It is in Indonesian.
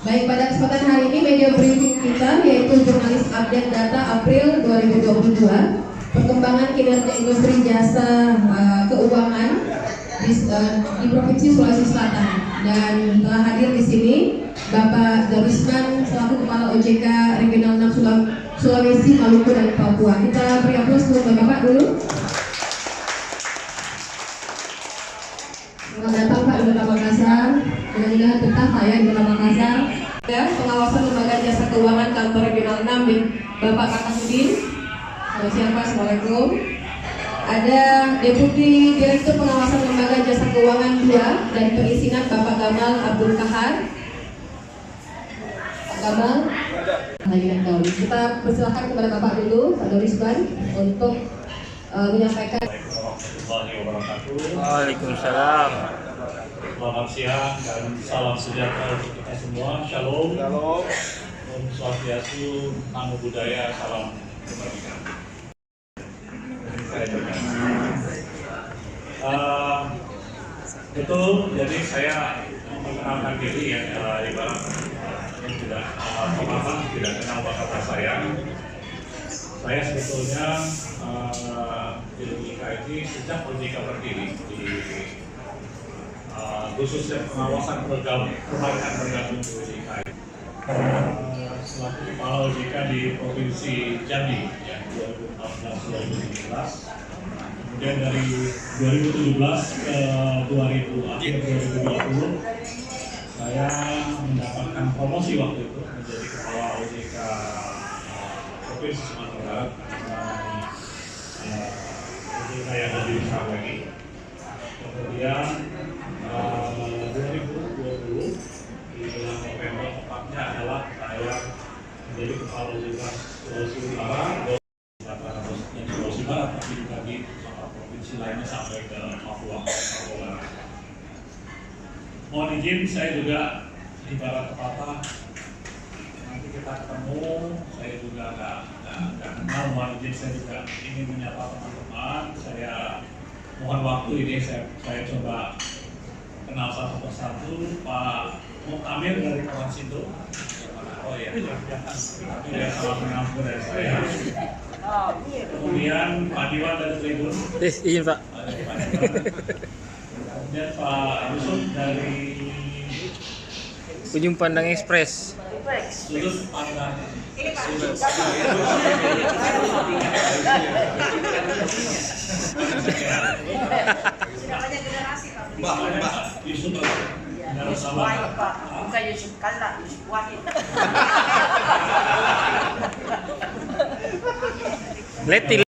Baik, pada kesempatan hari ini media briefing kita yaitu jurnalis update data April 2022 perkembangan kinerja industri jasa keuangan di Provinsi Sulawesi Selatan, dan telah hadir di sini Bapak Darusman selaku Kepala OJK Regional 6 Sulawesi, Maluku dan Papua. Kita beri aplaus untuk Bapak dulu. Selamat datang Pak di Kota Makassar. Mudah-mudahan betah Pak ya di Kota Makassar. Ya, pengawasan lembaga jasa keuangan kantor regional 6 Bapak Kakasudin. Selamat siang Pak, Assalamualaikum. Ada Deputi Direktur Pengawasan Lembaga Jasa Keuangan 2 dari Perizinan Bapak Gamal Abdul Kahar. Pak Gamal. Kita persilahkan kepada Bapak dulu, Pak Dorisban, untuk menyampaikan. Waalaikumsalam. Selamat siang dan salam sejahtera untuk kita semua. Shalom. Om Swastiastu, Namo Buddhaya, salam kebajikan. Betul, jadi saya memperkenalkan diri ya, ibarat yang tidak pemahaman, tidak kenal kata saya. Saya sebetulnya di OJK ini sejak OJK berdiri di khususnya pengawasan perbankan bergabung di OJK selaku Kepala OJK di Provinsi Jambi ya, 2014-2017. Kemudian dari 2017 ke akhir 2020 saya mendapatkan promosi waktu itu menjadi Kepala OJK Provinsi Sumatera Barat, OJK yang ada di Sarawak. Kemudian 2020 di bulan November tepatnya adalah saya menjadi Kepala OJK Sulawesi Utara dan Sulawesi Barat, tapi juga di provinsi lainnya sampai ke Papua Barat. Mohon izin, saya juga ibarat pepatah, nanti kita ketemu, saya juga nggak kenal. Mohon izin, saya juga ingin menyapa teman-teman. Saya mohon waktu ini, saya coba kenal satu persatu. Pak Muktamir dari Kawansindo. Oh iya, tapi dia salah kenal dari saya. Kemudian Pak Diwan dari Tribun. Izin Pak. Kemudian Pak Yusuf dari Ujung Pandang Express. Sudut Pandang. Mbak Yusuf Wahid Pak, bukan Yusuf Kalla, Yusuf Wahid. Leti